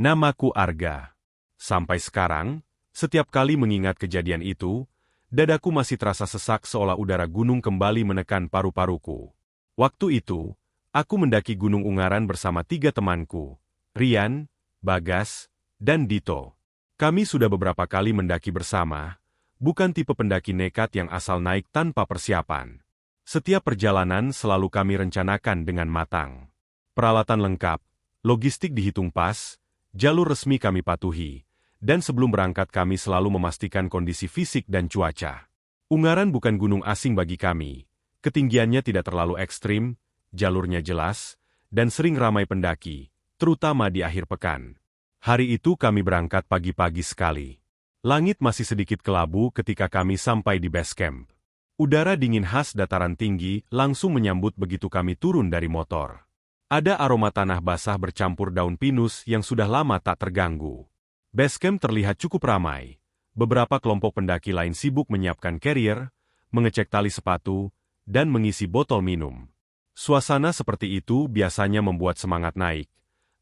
Namaku Arga. Sampai sekarang, setiap kali mengingat kejadian itu, dadaku masih terasa sesak seolah udara gunung kembali menekan paru-paruku. Waktu itu, aku mendaki Gunung Ungaran bersama 3 temanku, Rian, Bagas, dan Dito. Kami sudah beberapa kali mendaki bersama, bukan tipe pendaki nekat yang asal naik tanpa persiapan. Setiap perjalanan selalu kami rencanakan dengan matang. Peralatan lengkap, logistik dihitung pas, jalur resmi kami patuhi, dan sebelum berangkat kami selalu memastikan kondisi fisik dan cuaca. Ungaran bukan gunung asing bagi kami, ketinggiannya tidak terlalu ekstrim, jalurnya jelas, dan sering ramai pendaki, terutama di akhir pekan. Hari itu kami berangkat pagi-pagi sekali. Langit masih sedikit kelabu ketika kami sampai di base camp. Udara dingin khas dataran tinggi langsung menyambut begitu kami turun dari motor. Ada aroma tanah basah bercampur daun pinus yang sudah lama tak terganggu. Basecamp terlihat cukup ramai. Beberapa kelompok pendaki lain sibuk menyiapkan carrier, mengecek tali sepatu, dan mengisi botol minum. Suasana seperti itu biasanya membuat semangat naik.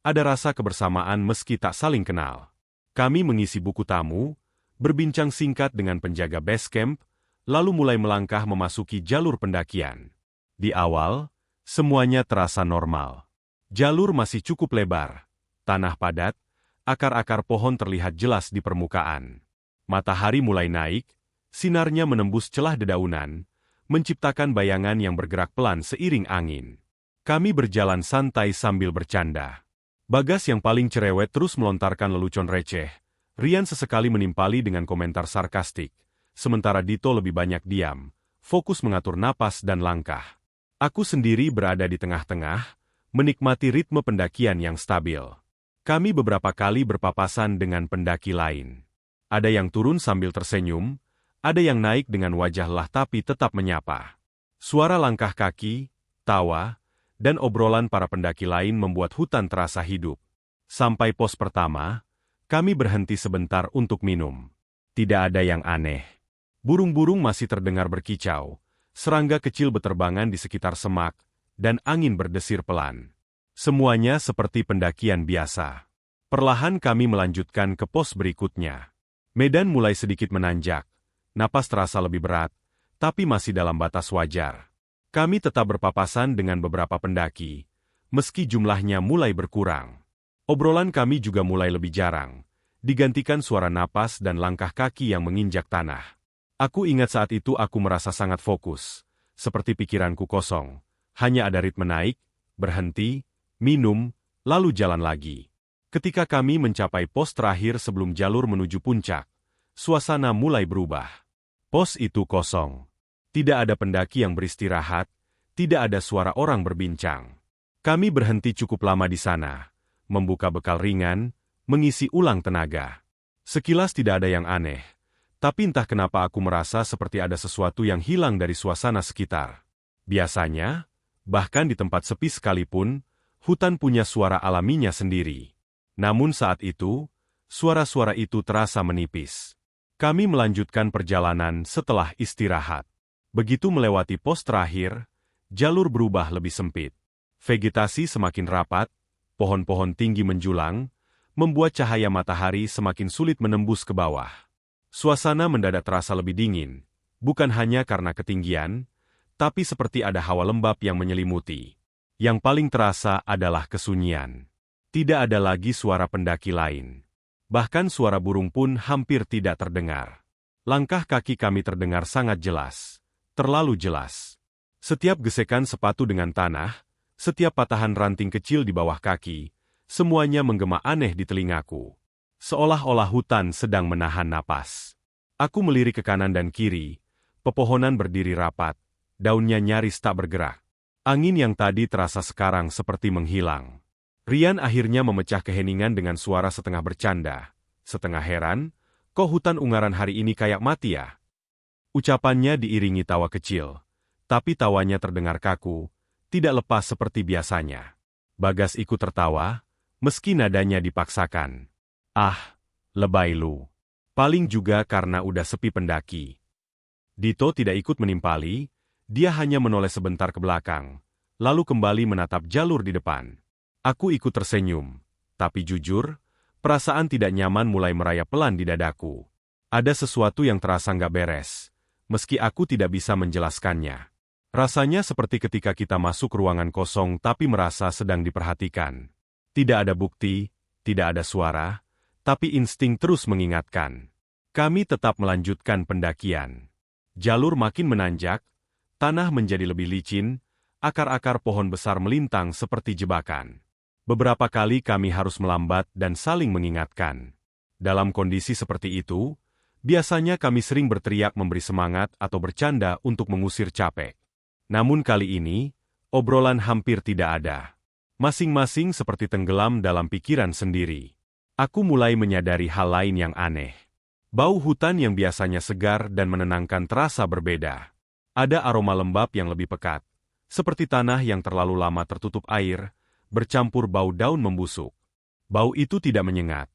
Ada rasa kebersamaan meski tak saling kenal. Kami mengisi buku tamu, berbincang singkat dengan penjaga basecamp, lalu mulai melangkah memasuki jalur pendakian. Di awal, semuanya terasa normal. Jalur masih cukup lebar, tanah padat, akar-akar pohon terlihat jelas di permukaan. Matahari mulai naik, sinarnya menembus celah dedaunan, menciptakan bayangan yang bergerak pelan seiring angin. Kami berjalan santai sambil bercanda. Bagas yang paling cerewet terus melontarkan lelucon receh. Rian sesekali menimpali dengan komentar sarkastik, sementara Dito lebih banyak diam, fokus mengatur napas dan langkah. Aku sendiri berada di tengah-tengah, menikmati ritme pendakian yang stabil. Kami beberapa kali berpapasan dengan pendaki lain. Ada yang turun sambil tersenyum, ada yang naik dengan wajah lelah tapi tetap menyapa. Suara langkah kaki, tawa, dan obrolan para pendaki lain membuat hutan terasa hidup. Sampai pos pertama, kami berhenti sebentar untuk minum. Tidak ada yang aneh. Burung-burung masih terdengar berkicau. Serangga kecil beterbangan di sekitar semak, dan angin berdesir pelan. Semuanya seperti pendakian biasa. Perlahan kami melanjutkan ke pos berikutnya. Medan mulai sedikit menanjak, napas terasa lebih berat, tapi masih dalam batas wajar. Kami tetap berpapasan dengan beberapa pendaki, meski jumlahnya mulai berkurang. Obrolan kami juga mulai lebih jarang, digantikan suara napas dan langkah kaki yang menginjak tanah. Aku ingat saat itu aku merasa sangat fokus, seperti pikiranku kosong. Hanya ada ritme naik, berhenti, minum, lalu jalan lagi. Ketika kami mencapai pos terakhir sebelum jalur menuju puncak, suasana mulai berubah. Pos itu kosong. Tidak ada pendaki yang beristirahat, tidak ada suara orang berbincang. Kami berhenti cukup lama di sana, membuka bekal ringan, mengisi ulang tenaga. Sekilas tidak ada yang aneh. Tapi entah kenapa aku merasa seperti ada sesuatu yang hilang dari suasana sekitar. Biasanya, bahkan di tempat sepi sekalipun, hutan punya suara alaminya sendiri. Namun saat itu, suara-suara itu terasa menipis. Kami melanjutkan perjalanan setelah istirahat. Begitu melewati pos terakhir, jalur berubah lebih sempit. Vegetasi semakin rapat, pohon-pohon tinggi menjulang, membuat cahaya matahari semakin sulit menembus ke bawah. Suasana mendadak terasa lebih dingin, bukan hanya karena ketinggian, tapi seperti ada hawa lembab yang menyelimuti. Yang paling terasa adalah kesunyian. Tidak ada lagi suara pendaki lain. Bahkan suara burung pun hampir tidak terdengar. Langkah kaki kami terdengar sangat jelas, terlalu jelas. Setiap gesekan sepatu dengan tanah, setiap patahan ranting kecil di bawah kaki, semuanya menggema aneh di telingaku. Seolah-olah hutan sedang menahan napas. Aku melirik ke kanan dan kiri, pepohonan berdiri rapat, daunnya nyaris tak bergerak. Angin yang tadi terasa sekarang seperti menghilang. Rian akhirnya memecah keheningan dengan suara setengah bercanda, setengah heran, kok hutan Ungaran hari ini kayak mati ya? Ucapannya diiringi tawa kecil, tapi tawanya terdengar kaku, tidak lepas seperti biasanya. Bagas ikut tertawa, meski nadanya dipaksakan. Ah, lebay lu. Paling juga karena udah sepi pendaki. Dito tidak ikut menimpali, dia hanya menoleh sebentar ke belakang, lalu kembali menatap jalur di depan. Aku ikut tersenyum, tapi jujur, Perasaan tidak nyaman mulai merayap pelan di dadaku. Ada sesuatu yang terasa nggak beres, meski aku tidak bisa menjelaskannya. Rasanya seperti ketika kita masuk ruangan kosong tapi merasa sedang diperhatikan. Tidak ada bukti, tidak ada suara, tapi insting terus mengingatkan. Kami tetap melanjutkan pendakian. Jalur makin menanjak, tanah menjadi lebih licin, akar-akar pohon besar melintang seperti jebakan. Beberapa kali kami harus melambat dan saling mengingatkan. Dalam kondisi seperti itu, biasanya kami sering berteriak memberi semangat atau bercanda untuk mengusir capek. Namun kali ini, obrolan hampir tidak ada. Masing-masing seperti tenggelam dalam pikiran sendiri. Aku mulai menyadari hal lain yang aneh. Bau hutan yang biasanya segar dan menenangkan terasa berbeda. Ada aroma lembab yang lebih pekat, seperti tanah yang terlalu lama tertutup air, bercampur bau daun membusuk. Bau itu tidak menyengat,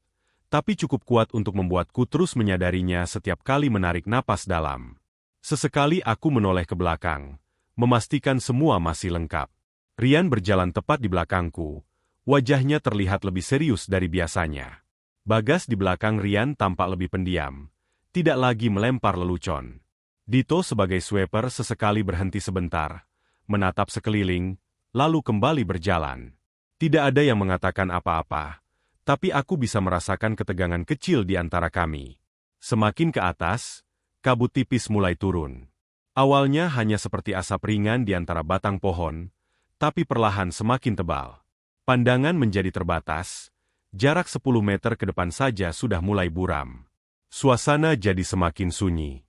tapi cukup kuat untuk membuatku terus menyadarinya setiap kali menarik napas dalam. Sesekali aku menoleh ke belakang, memastikan semua masih lengkap. Rian berjalan tepat di belakangku, wajahnya terlihat lebih serius dari biasanya. Bagas di belakang Rian tampak lebih pendiam, tidak lagi melempar lelucon. Dito sebagai sweeper sesekali berhenti sebentar, menatap sekeliling, lalu kembali berjalan. Tidak ada yang mengatakan apa-apa, tapi aku bisa merasakan ketegangan kecil di antara kami. Semakin ke atas, kabut tipis mulai turun. Awalnya hanya seperti asap ringan di antara batang pohon, tapi perlahan semakin tebal. Pandangan menjadi terbatas, jarak 10 meter ke depan saja sudah mulai buram. Suasana jadi semakin sunyi.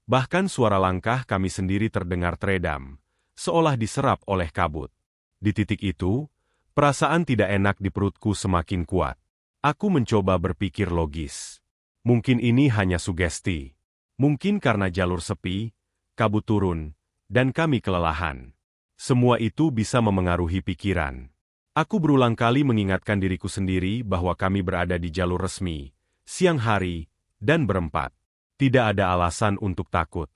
Bahkan suara langkah kami sendiri terdengar teredam, seolah diserap oleh kabut. Di titik itu, perasaan tidak enak di perutku semakin kuat. Aku mencoba berpikir logis. Mungkin ini hanya sugesti. Mungkin karena jalur sepi, kabut turun, dan kami kelelahan. Semua itu bisa memengaruhi pikiran. Aku berulang kali mengingatkan diriku sendiri bahwa kami berada di jalur resmi, siang hari, dan berempat. Tidak ada alasan untuk takut.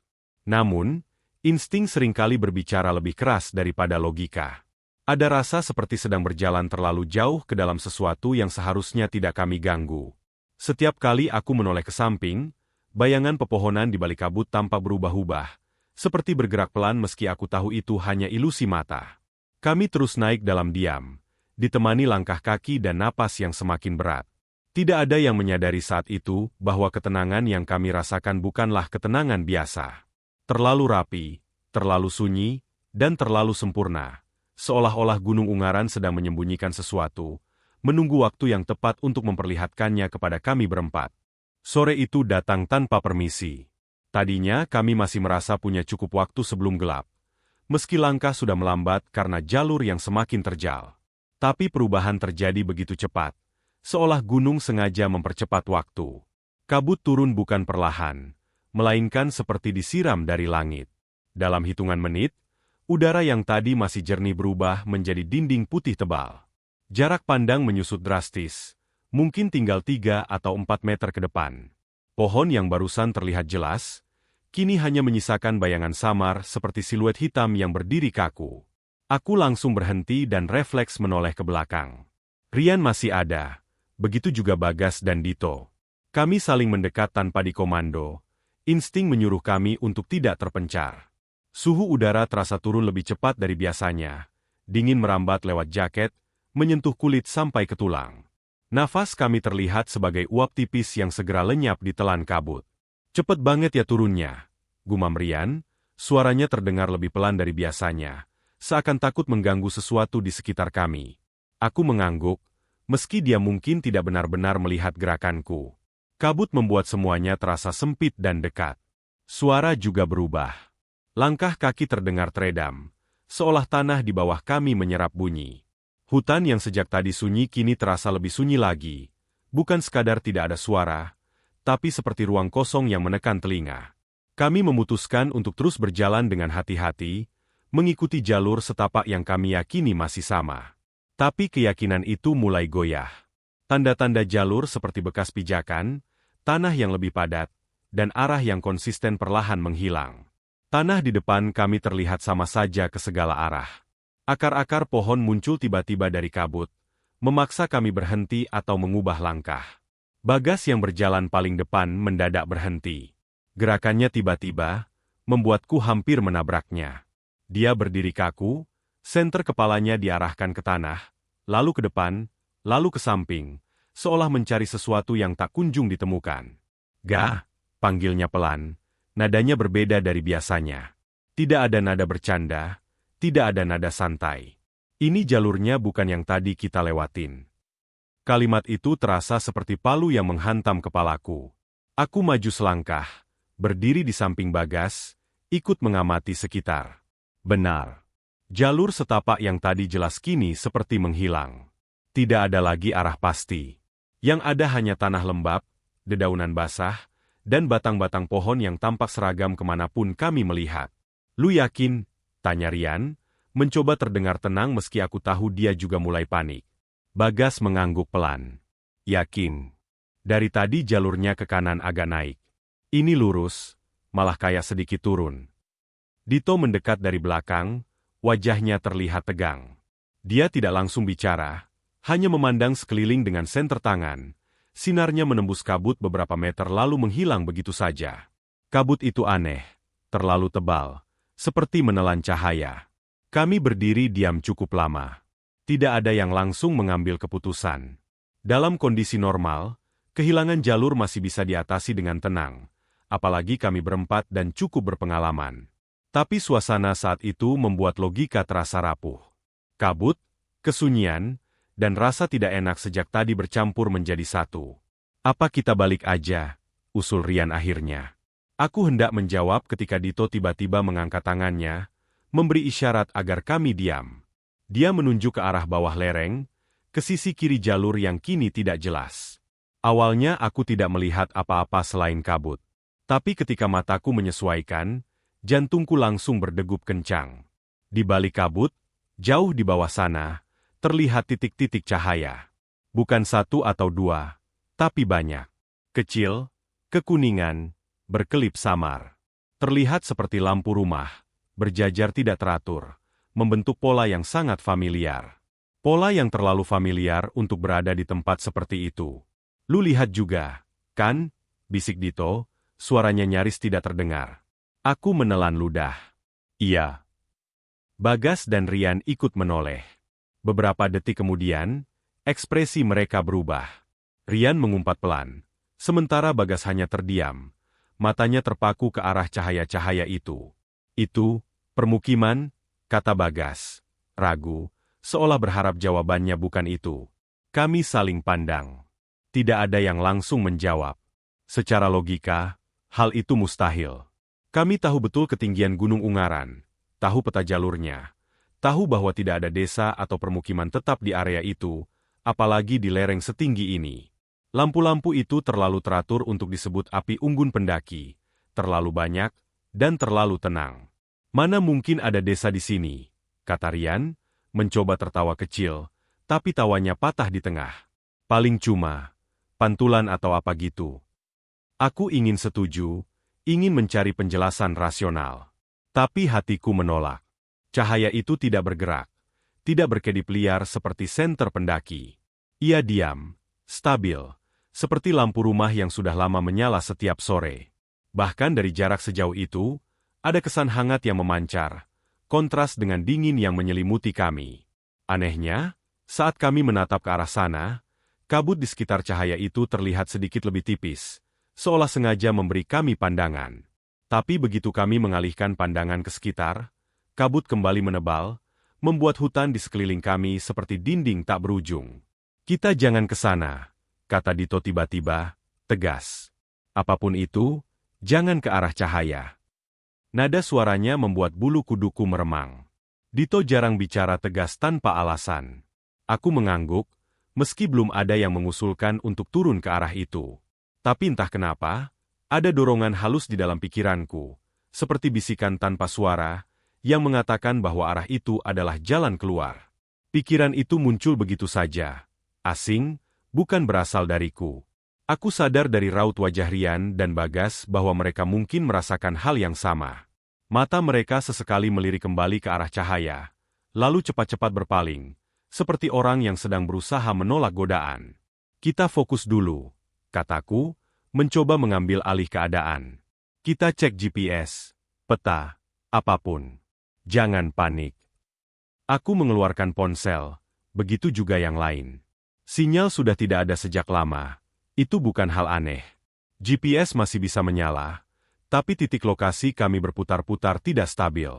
Namun, insting seringkali berbicara lebih keras daripada logika. Ada rasa seperti sedang berjalan terlalu jauh ke dalam sesuatu yang seharusnya tidak kami ganggu. Setiap kali aku menoleh ke samping, bayangan pepohonan di balik kabut tampak berubah-ubah, seperti bergerak pelan meski aku tahu itu hanya ilusi mata. Kami terus naik dalam diam, ditemani langkah kaki dan napas yang semakin berat. Tidak ada yang menyadari saat itu bahwa ketenangan yang kami rasakan bukanlah ketenangan biasa. Terlalu rapi, terlalu sunyi, dan terlalu sempurna. Seolah-olah Gunung Ungaran sedang menyembunyikan sesuatu, menunggu waktu yang tepat untuk memperlihatkannya kepada kami berempat. Sore itu datang tanpa permisi. Tadinya kami masih merasa punya cukup waktu sebelum gelap, meski langkah sudah melambat karena jalur yang semakin terjal. Tapi perubahan terjadi begitu cepat, seolah gunung sengaja mempercepat waktu. Kabut turun bukan perlahan, melainkan seperti disiram dari langit. Dalam hitungan menit, udara yang tadi masih jernih berubah menjadi dinding putih tebal. Jarak pandang menyusut drastis, mungkin tinggal 3 atau 4 meter ke depan. Pohon yang barusan terlihat jelas, kini hanya menyisakan bayangan samar seperti siluet hitam yang berdiri kaku. Aku langsung berhenti dan refleks menoleh ke belakang. Rian masih ada, begitu juga Bagas dan Dito. Kami saling mendekat tanpa dikomando, insting menyuruh kami untuk tidak terpencar. Suhu udara terasa turun lebih cepat dari biasanya, dingin merambat lewat jaket, menyentuh kulit sampai ke tulang. Nafas kami terlihat sebagai uap tipis yang segera lenyap di telan kabut. "Cepet banget ya turunnya," gumam Rian, suaranya terdengar lebih pelan dari biasanya, seakan takut mengganggu sesuatu di sekitar kami. Aku mengangguk, meski dia mungkin tidak benar-benar melihat gerakanku. Kabut membuat semuanya terasa sempit dan dekat. Suara juga berubah. Langkah kaki terdengar teredam, seolah tanah di bawah kami menyerap bunyi. Hutan yang sejak tadi sunyi kini terasa lebih sunyi lagi, bukan sekadar tidak ada suara, tapi seperti ruang kosong yang menekan telinga. Kami memutuskan untuk terus berjalan dengan hati-hati, mengikuti jalur setapak yang kami yakini masih sama. Tapi keyakinan itu mulai goyah. Tanda-tanda jalur seperti bekas pijakan, tanah yang lebih padat, dan arah yang konsisten perlahan menghilang. Tanah di depan kami terlihat sama saja ke segala arah. Akar-akar pohon muncul tiba-tiba dari kabut, memaksa kami berhenti atau mengubah langkah. Bagas yang berjalan paling depan mendadak berhenti. Gerakannya tiba-tiba, membuatku hampir menabraknya. Dia berdiri kaku, senter kepalanya diarahkan ke tanah, lalu ke depan, lalu ke samping, seolah mencari sesuatu yang tak kunjung ditemukan. "Gah," panggilnya pelan, nadanya berbeda dari biasanya. Tidak ada nada bercanda, tidak ada nada santai. "Ini jalurnya bukan yang tadi kita lewatin." Kalimat itu terasa seperti palu yang menghantam kepalaku. Aku maju selangkah, berdiri di samping Bagas, ikut mengamati sekitar. Benar. Jalur setapak yang tadi jelas kini seperti menghilang. Tidak ada lagi arah pasti. Yang ada hanya tanah lembab, dedaunan basah, dan batang-batang pohon yang tampak seragam kemanapun kami melihat. "Lu yakin?" tanya Rian, mencoba terdengar tenang meski aku tahu dia juga mulai panik. Bagas mengangguk pelan. "Yakin. Dari tadi jalurnya ke kanan agak naik. Ini lurus, malah kayak sedikit turun." Dito mendekat dari belakang, wajahnya terlihat tegang. Dia tidak langsung bicara, hanya memandang sekeliling dengan senter tangan. Sinarnya menembus kabut beberapa meter lalu menghilang begitu saja. Kabut itu aneh, terlalu tebal, seperti menelan cahaya. Kami berdiri diam cukup lama. Tidak ada yang langsung mengambil keputusan. Dalam kondisi normal, kehilangan jalur masih bisa diatasi dengan tenang, apalagi kami berempat dan cukup berpengalaman. Tapi suasana saat itu membuat logika terasa rapuh. Kabut, kesunyian, dan rasa tidak enak sejak tadi bercampur menjadi satu. "Apa kita balik aja?" usul Rian akhirnya. Aku hendak menjawab ketika Dito tiba-tiba mengangkat tangannya, memberi isyarat agar kami diam. Dia menunjuk ke arah bawah lereng, ke sisi kiri jalur yang kini tidak jelas. Awalnya aku tidak melihat apa-apa selain kabut. Tapi ketika mataku menyesuaikan, jantungku langsung berdegup kencang. Di balik kabut, jauh di bawah sana, terlihat titik-titik cahaya. Bukan satu atau dua, tapi banyak. Kecil, kekuningan, berkelip samar. Terlihat seperti lampu rumah, berjajar tidak teratur, membentuk pola yang sangat familiar. Pola yang terlalu familiar untuk berada di tempat seperti itu. "Lu lihat juga, kan?" bisik Dito, suaranya nyaris tidak terdengar. Aku menelan ludah. "Iya." Bagas dan Rian ikut menoleh. Beberapa detik kemudian, ekspresi mereka berubah. Rian mengumpat pelan, sementara Bagas hanya terdiam. Matanya terpaku ke arah cahaya-cahaya itu. "Itu, permukiman," kata Bagas. Ragu, seolah berharap jawabannya bukan itu. Kami saling pandang. Tidak ada yang langsung menjawab. Secara logika, hal itu mustahil. Kami tahu betul ketinggian Gunung Ungaran, tahu peta jalurnya, tahu bahwa tidak ada desa atau permukiman tetap di area itu, apalagi di lereng setinggi ini. Lampu-lampu itu terlalu teratur untuk disebut api unggun pendaki, terlalu banyak, dan terlalu tenang. "Mana mungkin ada desa di sini?" kata Rian, mencoba tertawa kecil, tapi tawanya patah di tengah. "Paling cuma pantulan atau apa gitu." Aku ingin setuju, ingin mencari penjelasan rasional. Tapi hatiku menolak. Cahaya itu tidak bergerak, tidak berkedip liar seperti senter pendaki. Ia diam, stabil, seperti lampu rumah yang sudah lama menyala setiap sore. Bahkan dari jarak sejauh itu, ada kesan hangat yang memancar, kontras dengan dingin yang menyelimuti kami. Anehnya, saat kami menatap ke arah sana, kabut di sekitar cahaya itu terlihat sedikit lebih tipis, seolah sengaja memberi kami pandangan. Tapi begitu kami mengalihkan pandangan ke sekitar, kabut kembali menebal, membuat hutan di sekeliling kami seperti dinding tak berujung. "Kita jangan ke sana," kata Dito tiba-tiba, tegas. "Apapun itu, jangan ke arah cahaya." Nada suaranya membuat bulu kuduku meremang. Dito jarang bicara tegas tanpa alasan. Aku mengangguk, meski belum ada yang mengusulkan untuk turun ke arah itu. Tapi entah kenapa, ada dorongan halus di dalam pikiranku, seperti bisikan tanpa suara, yang mengatakan bahwa arah itu adalah jalan keluar. Pikiran itu muncul begitu saja, asing, bukan berasal dariku. Aku sadar dari raut wajah Rian dan Bagas bahwa mereka mungkin merasakan hal yang sama. Mata mereka sesekali melirik kembali ke arah cahaya, lalu cepat-cepat berpaling, seperti orang yang sedang berusaha menolak godaan. Kita fokus dulu, kataku, mencoba mengambil alih keadaan. Kita cek GPS, peta, apapun. Jangan panik. Aku mengeluarkan ponsel, begitu juga yang lain. Sinyal sudah tidak ada sejak lama. Itu bukan hal aneh. GPS masih bisa menyala, tapi titik lokasi kami berputar-putar tidak stabil.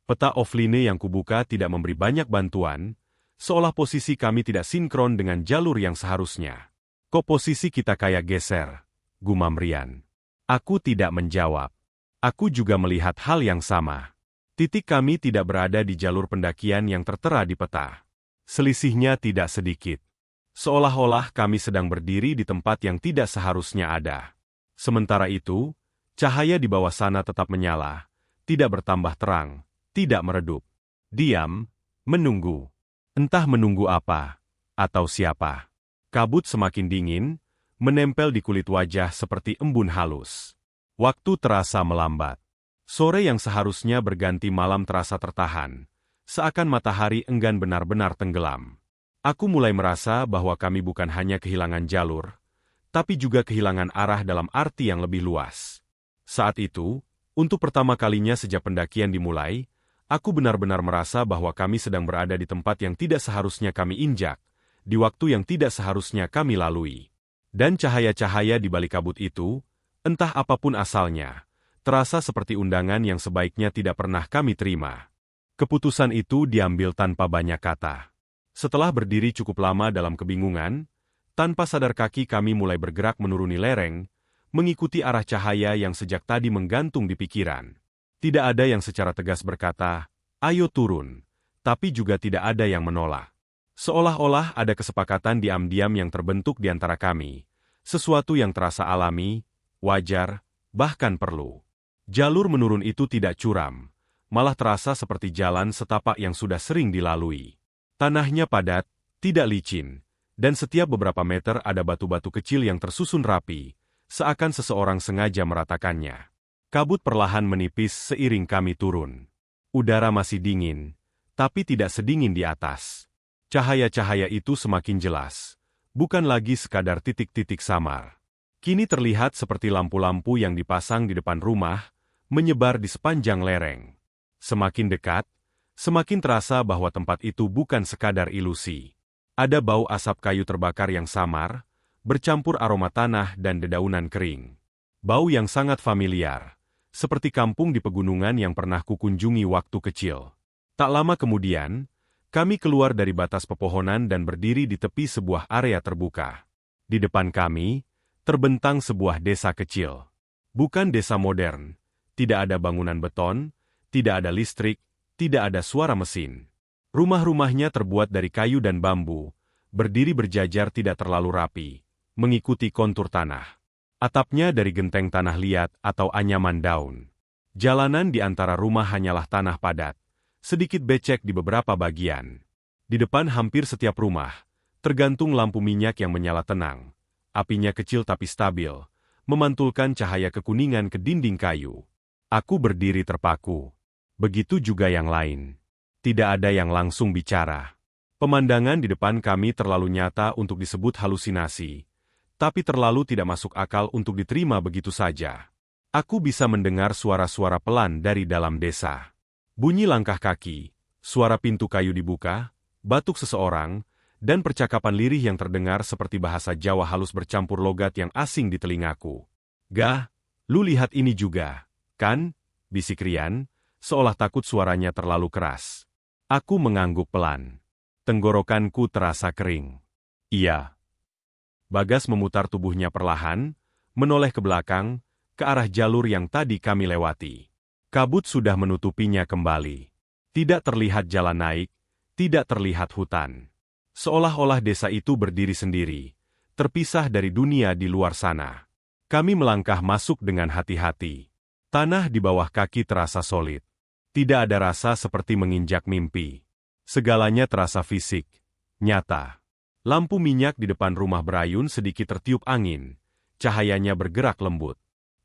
Peta offline yang kubuka tidak memberi banyak bantuan, seolah posisi kami tidak sinkron dengan jalur yang seharusnya. Kok posisi kita kayak geser? Gumam Rian. Aku tidak menjawab. Aku juga melihat hal yang sama. Titik kami tidak berada di jalur pendakian yang tertera di peta. Selisihnya tidak sedikit. Seolah-olah kami sedang berdiri di tempat yang tidak seharusnya ada. Sementara itu, cahaya di bawah sana tetap menyala, tidak bertambah terang, tidak meredup. Diam, menunggu. Entah menunggu apa, atau siapa. Kabut semakin dingin, menempel di kulit wajah seperti embun halus. Waktu terasa melambat. Sore yang seharusnya berganti malam terasa tertahan, seakan matahari enggan benar-benar tenggelam. Aku mulai merasa bahwa kami bukan hanya kehilangan jalur, tapi juga kehilangan arah dalam arti yang lebih luas. Saat itu, untuk pertama kalinya sejak pendakian dimulai, aku benar-benar merasa bahwa kami sedang berada di tempat yang tidak seharusnya kami injak, di waktu yang tidak seharusnya kami lalui. Dan cahaya-cahaya di balik kabut itu, entah apapun asalnya, terasa seperti undangan yang sebaiknya tidak pernah kami terima. Keputusan itu diambil tanpa banyak kata. Setelah berdiri cukup lama dalam kebingungan, tanpa sadar kaki kami mulai bergerak menuruni lereng, mengikuti arah cahaya yang sejak tadi menggantung di pikiran. Tidak ada yang secara tegas berkata, "Ayo turun," tapi juga tidak ada yang menolak. Seolah-olah ada kesepakatan diam-diam yang terbentuk di antara kami, sesuatu yang terasa alami, wajar, bahkan perlu. Jalur menurun itu tidak curam, malah terasa seperti jalan setapak yang sudah sering dilalui. Tanahnya padat, tidak licin, dan setiap beberapa meter ada batu-batu kecil yang tersusun rapi, seakan seseorang sengaja meratakannya. Kabut perlahan menipis seiring kami turun. Udara masih dingin, tapi tidak sedingin di atas. Cahaya-cahaya itu semakin jelas, bukan lagi sekadar titik-titik samar. Kini terlihat seperti lampu-lampu yang dipasang di depan rumah, menyebar di sepanjang lereng. Semakin dekat, semakin terasa bahwa tempat itu bukan sekadar ilusi. Ada bau asap kayu terbakar yang samar, bercampur aroma tanah dan dedaunan kering. Bau yang sangat familiar, seperti kampung di pegunungan yang pernah kukunjungi waktu kecil. Tak lama kemudian, kami keluar dari batas pepohonan dan berdiri di tepi sebuah area terbuka. Di depan kami, terbentang sebuah desa kecil. Bukan desa modern. Tidak ada bangunan beton, tidak ada listrik, tidak ada suara mesin. Rumah-rumahnya terbuat dari kayu dan bambu, berdiri berjajar tidak terlalu rapi, mengikuti kontur tanah. Atapnya dari genteng tanah liat atau anyaman daun. Jalanan di antara rumah hanyalah tanah padat, sedikit becek di beberapa bagian. Di depan hampir setiap rumah, tergantung lampu minyak yang menyala tenang. Apinya kecil tapi stabil, memantulkan cahaya kekuningan ke dinding kayu. Aku berdiri terpaku. Begitu juga yang lain. Tidak ada yang langsung bicara. Pemandangan di depan kami terlalu nyata untuk disebut halusinasi, tapi terlalu tidak masuk akal untuk diterima begitu saja. Aku bisa mendengar suara-suara pelan dari dalam desa. Bunyi langkah kaki, suara pintu kayu dibuka, batuk seseorang, dan percakapan lirih yang terdengar seperti bahasa Jawa halus bercampur logat yang asing di telingaku. "Gah, lu lihat ini juga, kan?" bisik Rian, seolah takut suaranya terlalu keras. Aku mengangguk pelan. Tenggorokanku terasa kering. "Iya." Bagas memutar tubuhnya perlahan, menoleh ke belakang, ke arah jalur yang tadi kami lewati. Kabut sudah menutupinya kembali. Tidak terlihat jalan naik, tidak terlihat hutan. Seolah-olah desa itu berdiri sendiri, terpisah dari dunia di luar sana. Kami melangkah masuk dengan hati-hati. Tanah di bawah kaki terasa solid. Tidak ada rasa seperti menginjak mimpi. Segalanya terasa fisik, nyata. Lampu minyak di depan rumah berayun sedikit tertiup angin. Cahayanya bergerak lembut.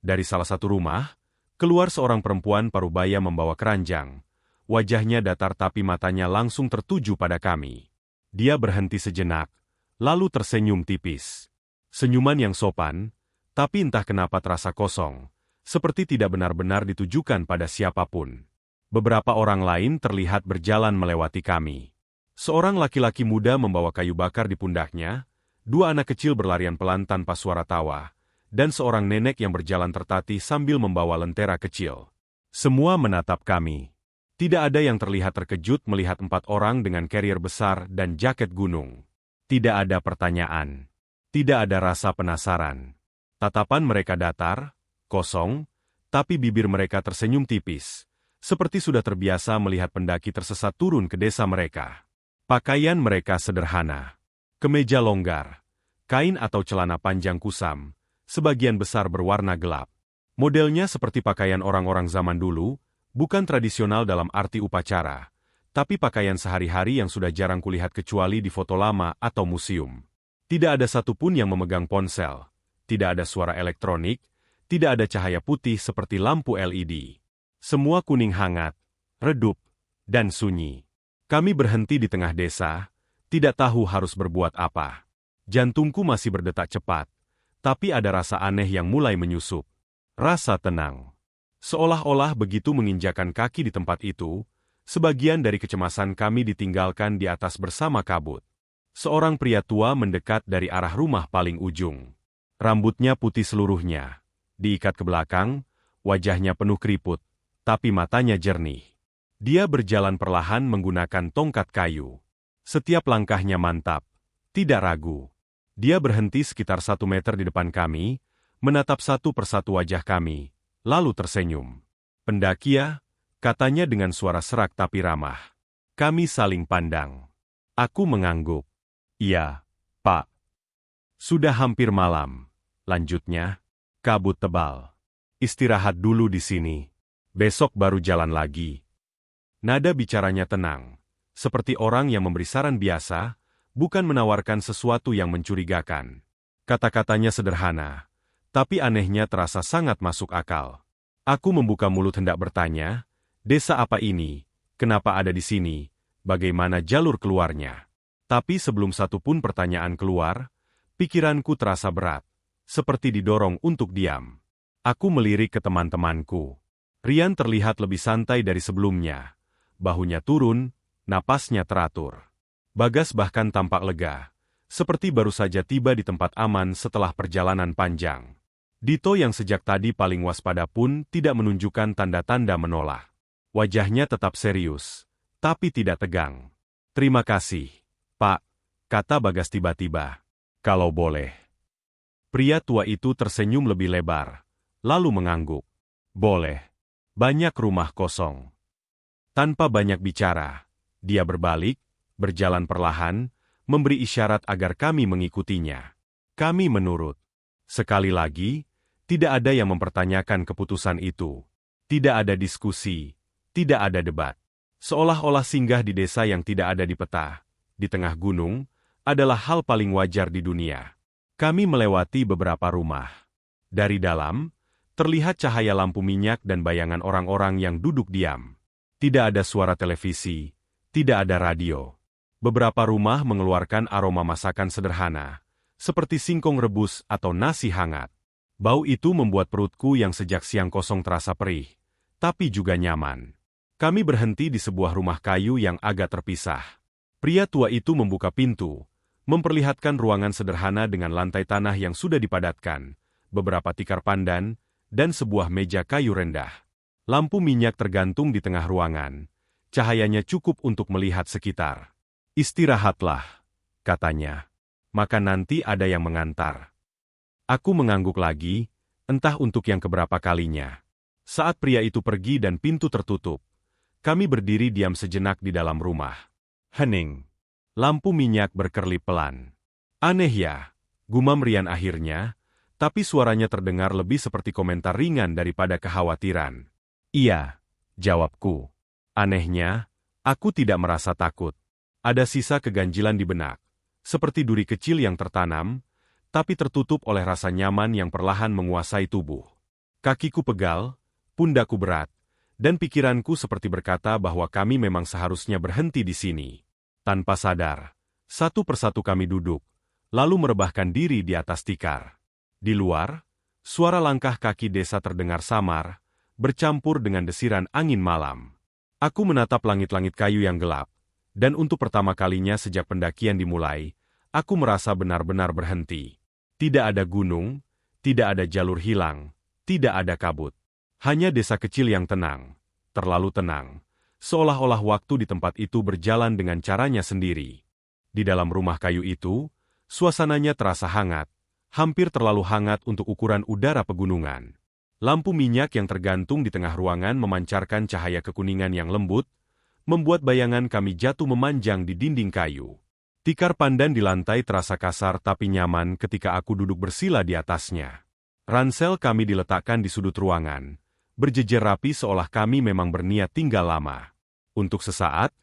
Dari salah satu rumah, keluar seorang perempuan parubaya membawa keranjang. Wajahnya datar tapi matanya langsung tertuju pada kami. Dia berhenti sejenak, lalu tersenyum tipis. Senyuman yang sopan, tapi entah kenapa terasa kosong, seperti tidak benar-benar ditujukan pada siapapun. Beberapa orang lain terlihat berjalan melewati kami. Seorang laki-laki muda membawa kayu bakar di pundaknya, dua anak kecil berlarian pelan tanpa suara tawa, dan seorang nenek yang berjalan tertatih sambil membawa lentera kecil. Semua menatap kami. Tidak ada yang terlihat terkejut melihat 4 orang dengan carrier besar dan jaket gunung. Tidak ada pertanyaan. Tidak ada rasa penasaran. Tatapan mereka datar, kosong, tapi bibir mereka tersenyum tipis, seperti sudah terbiasa melihat pendaki tersesat turun ke desa mereka. Pakaian mereka sederhana. Kemeja longgar, kain atau celana panjang kusam, sebagian besar berwarna gelap. Modelnya seperti pakaian orang-orang zaman dulu, bukan tradisional dalam arti upacara, tapi pakaian sehari-hari yang sudah jarang kulihat kecuali di foto lama atau museum. Tidak ada satupun yang memegang ponsel, tidak ada suara elektronik, tidak ada cahaya putih seperti lampu LED. Semua kuning hangat, redup, dan sunyi. Kami berhenti di tengah desa, tidak tahu harus berbuat apa. Jantungku masih berdetak cepat, tapi ada rasa aneh yang mulai menyusup. Rasa tenang. Seolah-olah begitu menginjakan kaki di tempat itu, sebagian dari kecemasan kami ditinggalkan di atas bersama kabut. Seorang pria tua mendekat dari arah rumah paling ujung. Rambutnya putih seluruhnya, diikat ke belakang, wajahnya penuh keriput, tapi matanya jernih. Dia berjalan perlahan menggunakan tongkat kayu. Setiap langkahnya mantap, tidak ragu. Dia berhenti sekitar 1 meter di depan kami, menatap satu persatu wajah kami, lalu tersenyum. "Pendakia," katanya dengan suara serak tapi ramah. Kami saling pandang. Aku mengangguk. "Iya, Pak." "Sudah hampir malam," lanjutnya. "Kabut tebal. Istirahat dulu di sini. Besok baru jalan lagi." Nada bicaranya tenang, seperti orang yang memberi saran biasa, bukan menawarkan sesuatu yang mencurigakan. Kata-katanya sederhana, tapi anehnya terasa sangat masuk akal. Aku membuka mulut hendak bertanya, desa apa ini, kenapa ada di sini, bagaimana jalur keluarnya. Tapi sebelum satu pun pertanyaan keluar, pikiranku terasa berat, seperti didorong untuk diam. Aku melirik ke teman-temanku. Rian terlihat lebih santai dari sebelumnya. Bahunya turun, napasnya teratur. Bagas bahkan tampak lega, seperti baru saja tiba di tempat aman setelah perjalanan panjang. Dito yang sejak tadi paling waspada pun tidak menunjukkan tanda-tanda menolak. Wajahnya tetap serius, tapi tidak tegang. "Terima kasih, Pak," kata Bagas tiba-tiba. "Kalau boleh." Pria tua itu tersenyum lebih lebar, lalu mengangguk. "Boleh." Banyak rumah kosong. Tanpa banyak bicara, dia berbalik, berjalan perlahan, memberi isyarat agar kami mengikutinya. Kami menurut. Sekali lagi, tidak ada yang mempertanyakan keputusan itu. Tidak ada diskusi, tidak ada debat. Seolah-olah singgah di desa yang tidak ada di peta, di tengah gunung, adalah hal paling wajar di dunia. Kami melewati beberapa rumah. Dari dalam, terlihat cahaya lampu minyak dan bayangan orang-orang yang duduk diam. Tidak ada suara televisi, tidak ada radio. Beberapa rumah mengeluarkan aroma masakan sederhana, seperti singkong rebus atau nasi hangat. Bau itu membuat perutku yang sejak siang kosong terasa perih, tapi juga nyaman. Kami berhenti di sebuah rumah kayu yang agak terpisah. Pria tua itu membuka pintu, memperlihatkan ruangan sederhana dengan lantai tanah yang sudah dipadatkan, beberapa tikar pandan, dan sebuah meja kayu rendah. Lampu minyak tergantung di tengah ruangan, cahayanya cukup untuk melihat sekitar. "Istirahatlah," katanya. "Maka nanti ada yang mengantar." Aku mengangguk lagi, entah untuk yang keberapa kalinya. Saat pria itu pergi dan pintu tertutup, kami berdiri diam sejenak di dalam rumah. Hening. Lampu minyak berkerlip pelan. "Aneh ya," gumam Rian akhirnya, tapi suaranya terdengar lebih seperti komentar ringan daripada kekhawatiran. "Iya," jawabku. Anehnya, aku tidak merasa takut. Ada sisa keganjilan di benak, seperti duri kecil yang tertanam, tapi tertutup oleh rasa nyaman yang perlahan menguasai tubuh. Kakiku pegal, pundakku berat, dan pikiranku seperti berkata bahwa kami memang seharusnya berhenti di sini. Tanpa sadar, Satu persatu kami duduk, lalu merebahkan diri di atas tikar. Di luar, suara langkah kaki desa terdengar samar, bercampur dengan desiran angin malam. Aku menatap langit-langit kayu yang gelap, dan untuk pertama kalinya sejak pendakian dimulai, aku merasa benar-benar berhenti. Tidak ada gunung, tidak ada jalur hilang, tidak ada kabut. Hanya desa kecil yang tenang, terlalu tenang, seolah-olah waktu di tempat itu berjalan dengan caranya sendiri. Di dalam rumah kayu itu, suasananya terasa hangat, hampir terlalu hangat untuk ukuran udara pegunungan. Lampu minyak yang tergantung di tengah ruangan memancarkan cahaya kekuningan yang lembut, membuat bayangan kami jatuh memanjang di dinding kayu. Tikar pandan di lantai terasa kasar tapi nyaman ketika aku duduk bersila di atasnya. Ransel kami diletakkan di sudut ruangan, berjejer rapi seolah kami memang berniat tinggal lama. Untuk sesaat,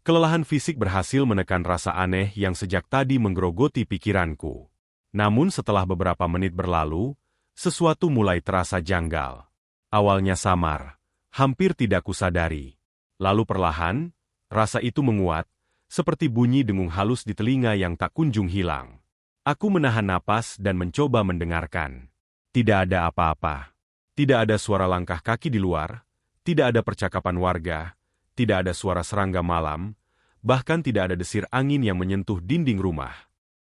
kelelahan fisik berhasil menekan rasa aneh yang sejak tadi menggerogoti pikiranku. Namun setelah beberapa menit berlalu, sesuatu mulai terasa janggal. Awalnya samar, hampir tidak kusadari. Lalu perlahan, rasa itu menguat, seperti bunyi dengung halus di telinga yang tak kunjung hilang. Aku menahan napas dan mencoba mendengarkan. Tidak ada apa-apa. Tidak ada suara langkah kaki di luar, tidak ada percakapan warga, tidak ada suara serangga malam, bahkan tidak ada desir angin yang menyentuh dinding rumah.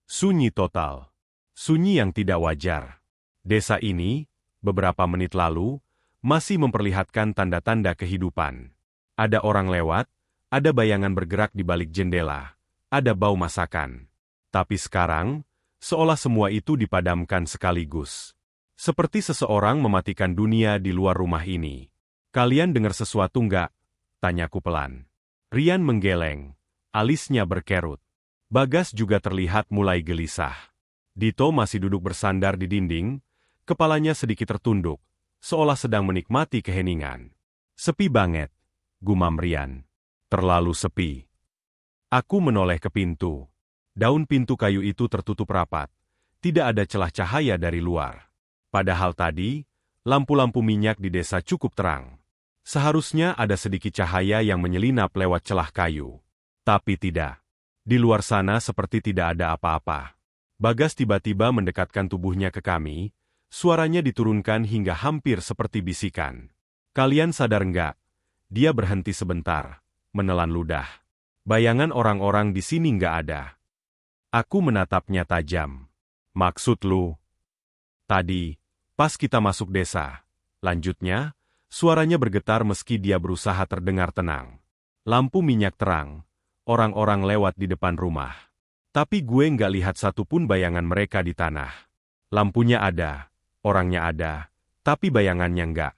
Sunyi total. Sunyi yang tidak wajar. Desa ini, beberapa menit lalu, masih memperlihatkan tanda-tanda kehidupan. Ada orang lewat, ada bayangan bergerak di balik jendela, ada bau masakan. Tapi sekarang, seolah semua itu dipadamkan sekaligus. Seperti seseorang mematikan dunia di luar rumah ini. Kalian dengar sesuatu nggak? Tanyaku pelan. Rian menggeleng, alisnya berkerut. Bagas juga terlihat mulai gelisah. Dito masih duduk bersandar di dinding, kepalanya sedikit tertunduk, seolah sedang menikmati keheningan. Sepi banget, gumam Rian. Terlalu sepi. Aku menoleh ke pintu. Daun pintu kayu itu tertutup rapat. Tidak ada celah cahaya dari luar. Padahal tadi, lampu-lampu minyak di desa cukup terang. Seharusnya ada sedikit cahaya yang menyelinap lewat celah kayu. Tapi tidak. Di luar sana seperti tidak ada apa-apa. Bagas tiba-tiba mendekatkan tubuhnya ke kami, suaranya diturunkan hingga hampir seperti bisikan. Kalian sadar nggak? Dia berhenti sebentar, menelan ludah. Bayangan orang-orang di sini nggak ada. Aku menatapnya tajam. Maksud lu? Tadi, pas kita masuk desa. Lanjutnya, suaranya bergetar meski dia berusaha terdengar tenang. Lampu minyak terang, orang-orang lewat di depan rumah. Tapi gue nggak lihat satupun bayangan mereka di tanah. Lampunya ada, orangnya ada, tapi bayangannya nggak.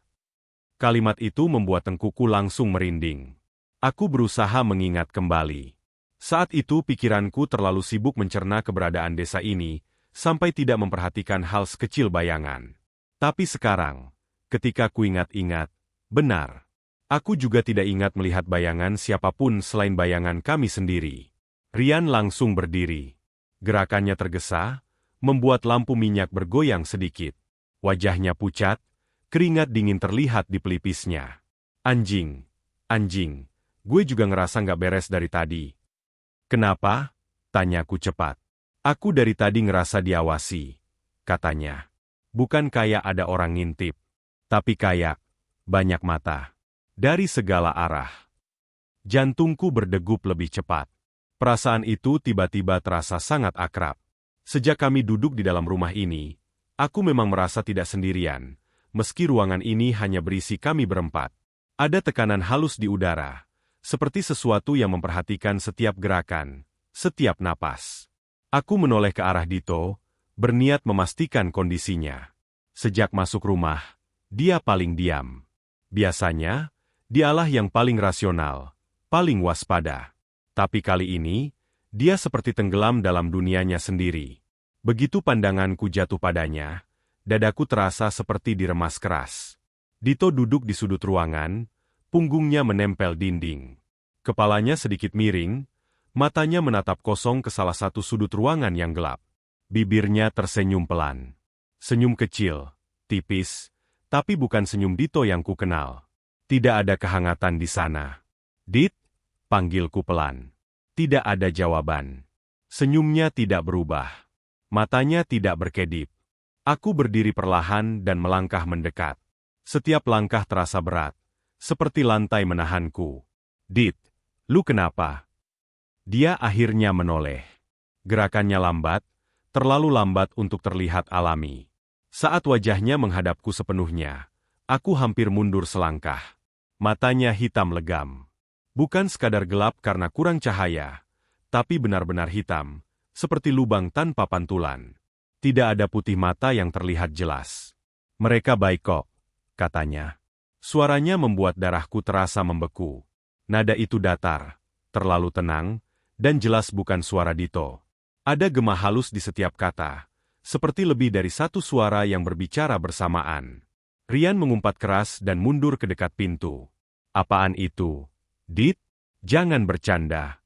Kalimat itu membuat tengkuku langsung merinding. Aku berusaha mengingat kembali. Saat itu pikiranku terlalu sibuk mencerna keberadaan desa ini, sampai tidak memperhatikan hal sekecil bayangan. Tapi sekarang, ketika ku ingat-ingat, benar. Aku juga tidak ingat melihat bayangan siapapun selain bayangan kami sendiri. Rian langsung berdiri. Gerakannya tergesa, membuat lampu minyak bergoyang sedikit. Wajahnya pucat, keringat dingin terlihat di pelipisnya. Anjing, anjing, gue juga ngerasa nggak beres dari tadi. Kenapa? Tanyaku cepat. Aku dari tadi ngerasa diawasi, katanya. Bukan kayak ada orang ngintip, tapi kayak banyak mata. Dari segala arah. Jantungku berdegup lebih cepat. Perasaan itu tiba-tiba terasa sangat akrab. Sejak kami duduk di dalam rumah ini, aku memang merasa tidak sendirian, meski ruangan ini hanya berisi kami berempat. Ada tekanan halus di udara, seperti sesuatu yang memperhatikan setiap gerakan, setiap napas. Aku menoleh ke arah Dito, berniat memastikan kondisinya. Sejak masuk rumah, dia paling diam. Biasanya, dialah yang paling rasional, paling waspada. Tapi kali ini, dia seperti tenggelam dalam dunianya sendiri. Begitu pandanganku jatuh padanya, dadaku terasa seperti diremas keras. Dito duduk di sudut ruangan, punggungnya menempel dinding. Kepalanya sedikit miring, matanya menatap kosong ke salah satu sudut ruangan yang gelap. Bibirnya tersenyum pelan. Senyum kecil, tipis, tapi bukan senyum Dito yang kukenal. Tidak ada kehangatan di sana. Dit, panggilku pelan. Tidak ada jawaban. Senyumnya tidak berubah. Matanya tidak berkedip. Aku berdiri perlahan dan melangkah mendekat. Setiap langkah terasa berat, seperti lantai menahanku. Dit, lu kenapa? Dia akhirnya menoleh. Gerakannya lambat, terlalu lambat untuk terlihat alami. Saat wajahnya menghadapku sepenuhnya, aku hampir mundur selangkah. Matanya hitam legam. Bukan sekadar gelap karena kurang cahaya, tapi benar-benar hitam, seperti lubang tanpa pantulan. Tidak ada putih mata yang terlihat jelas. Mereka baik kok, katanya. Suaranya membuat darahku terasa membeku. Nada itu datar, terlalu tenang, dan jelas bukan suara Dito. Ada gema halus di setiap kata, seperti lebih dari satu suara yang berbicara bersamaan. Rian mengumpat keras dan mundur ke dekat pintu. Apaan itu? Dit, jangan bercanda.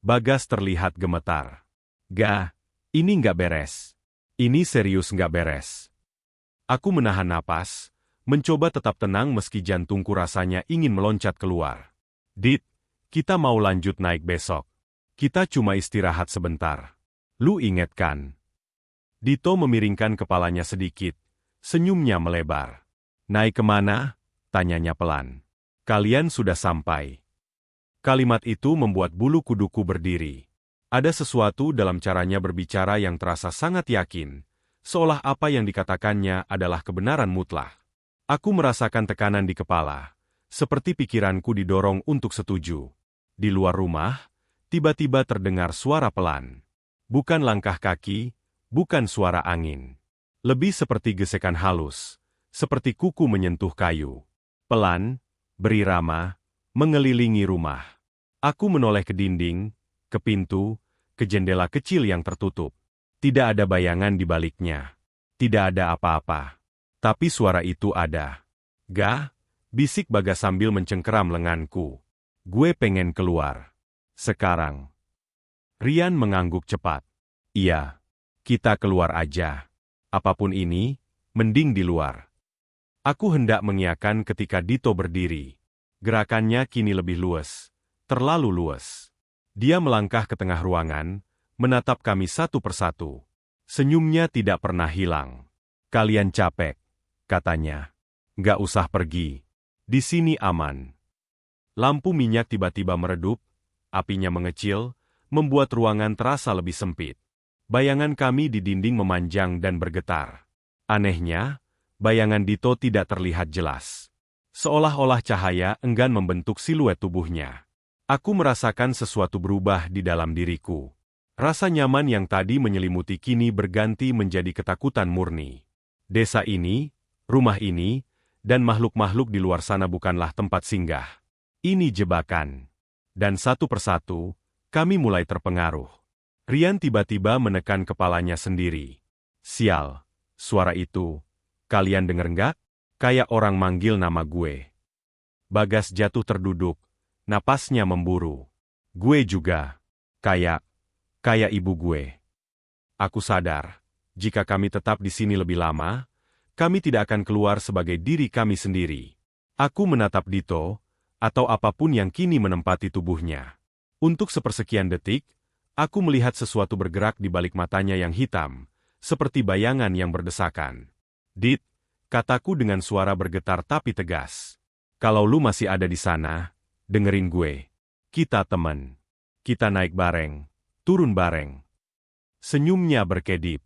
Bagas terlihat gemetar. Gak, ini nggak beres. Ini serius nggak beres. Aku menahan napas, mencoba tetap tenang meski jantungku rasanya ingin meloncat keluar. Dit, kita mau lanjut naik besok. Kita cuma istirahat sebentar. Lu inget kan? Dito memiringkan kepalanya sedikit, senyumnya melebar. Naik kemana? Tanyanya pelan. Kalian sudah sampai. Kalimat itu membuat bulu kuduku berdiri. Ada sesuatu dalam caranya berbicara yang terasa sangat yakin, seolah apa yang dikatakannya adalah kebenaran mutlak. Aku merasakan tekanan di kepala, seperti pikiranku didorong untuk setuju. Di luar rumah, tiba-tiba terdengar suara pelan. Bukan langkah kaki, bukan suara angin. Lebih seperti gesekan halus, seperti kuku menyentuh kayu. Pelan, berirama, mengelilingi rumah. Aku menoleh ke dinding, ke pintu, ke jendela kecil yang tertutup. Tidak ada bayangan di baliknya. Tidak ada apa-apa. Tapi suara itu ada. Gah, bisik Bagas sambil mencengkeram lenganku. Gue pengen keluar. Sekarang. Rian mengangguk cepat. Iya, kita keluar aja. Apapun ini, mending di luar. Aku hendak mengiyakan ketika Dito berdiri. Gerakannya kini lebih luas. Terlalu luas. Dia melangkah ke tengah ruangan, menatap kami satu persatu. Senyumnya tidak pernah hilang. Kalian capek, katanya. Nggak usah pergi. Di sini aman. Lampu minyak tiba-tiba meredup, apinya mengecil, membuat ruangan terasa lebih sempit. Bayangan kami di dinding memanjang dan bergetar. Anehnya, bayangan Dito tidak terlihat jelas. Seolah-olah cahaya enggan membentuk siluet tubuhnya. Aku merasakan sesuatu berubah di dalam diriku. Rasa nyaman yang tadi menyelimuti kini berganti menjadi ketakutan murni. Desa ini, rumah ini, dan makhluk-makhluk di luar sana bukanlah tempat singgah. Ini jebakan. Dan satu persatu, kami mulai terpengaruh. Rian tiba-tiba menekan kepalanya sendiri. Sial, suara itu. Kalian denger nggak? Kayak orang manggil nama gue. Bagas jatuh terduduk. Napasnya memburu. Gue juga. Kayak ibu gue. Aku sadar, jika kami tetap di sini lebih lama, kami tidak akan keluar sebagai diri kami sendiri. Aku menatap Dito, atau apapun yang kini menempati tubuhnya. Untuk sepersekian detik, aku melihat sesuatu bergerak di balik matanya yang hitam, seperti bayangan yang berdesakan. Dit, kataku dengan suara bergetar tapi tegas. Kalau lu masih ada di sana, dengerin gue. Kita teman. Kita naik bareng. Turun bareng. Senyumnya berkedip.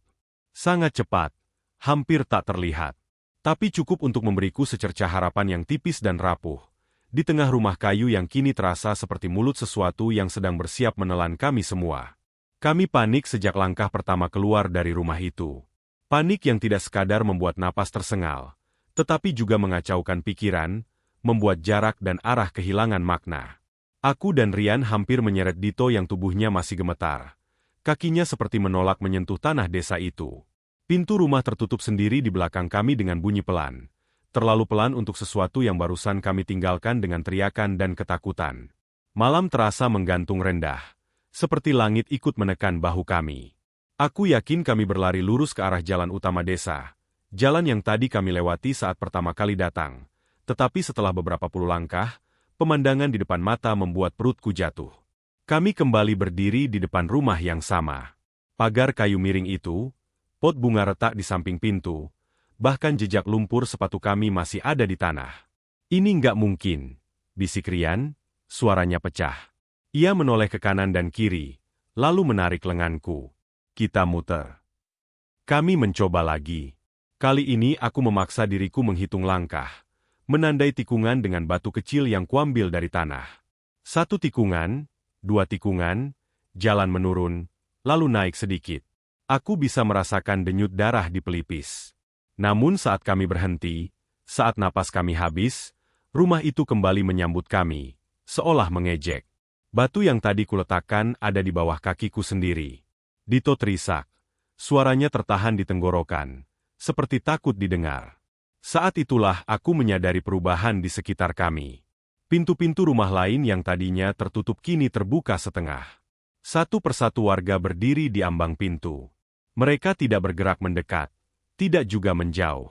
Sangat cepat. Hampir tak terlihat. Tapi cukup untuk memberiku secercah harapan yang tipis dan rapuh. Di tengah rumah kayu yang kini terasa seperti mulut sesuatu yang sedang bersiap menelan kami semua. Kami panik sejak langkah pertama keluar dari rumah itu. Panik yang tidak sekadar membuat napas tersengal, tetapi juga mengacaukan pikiran, membuat jarak dan arah kehilangan makna. Aku dan Rian hampir menyeret Dito yang tubuhnya masih gemetar. Kakinya seperti menolak menyentuh tanah desa itu. Pintu rumah tertutup sendiri di belakang kami dengan bunyi pelan. Terlalu pelan untuk sesuatu yang barusan kami tinggalkan dengan teriakan dan ketakutan. Malam terasa menggantung rendah, seperti langit ikut menekan bahu kami. Aku yakin kami berlari lurus ke arah jalan utama desa, jalan yang tadi kami lewati saat pertama kali datang. Tetapi setelah beberapa puluh langkah, pemandangan di depan mata membuat perutku jatuh. Kami kembali berdiri di depan rumah yang sama. Pagar kayu miring itu, pot bunga retak di samping pintu, bahkan jejak lumpur sepatu kami masih ada di tanah. Ini nggak mungkin, bisik Rian, suaranya pecah. Ia menoleh ke kanan dan kiri, lalu menarik lenganku. Kita muter. Kami mencoba lagi. Kali ini aku memaksa diriku menghitung langkah, menandai tikungan dengan batu kecil yang kuambil dari tanah. 1 tikungan, 2 tikungan, jalan menurun, lalu naik sedikit. Aku bisa merasakan denyut darah di pelipis. Namun saat kami berhenti, saat napas kami habis, rumah itu kembali menyambut kami, seolah mengejek. Batu yang tadi kuletakkan ada di bawah kakiku sendiri. Dito terisak. Suaranya tertahan di tenggorokan, seperti takut didengar. Saat itulah aku menyadari perubahan di sekitar kami. Pintu-pintu rumah lain yang tadinya tertutup kini terbuka setengah. Satu persatu warga berdiri di ambang pintu. Mereka tidak bergerak mendekat, tidak juga menjauh.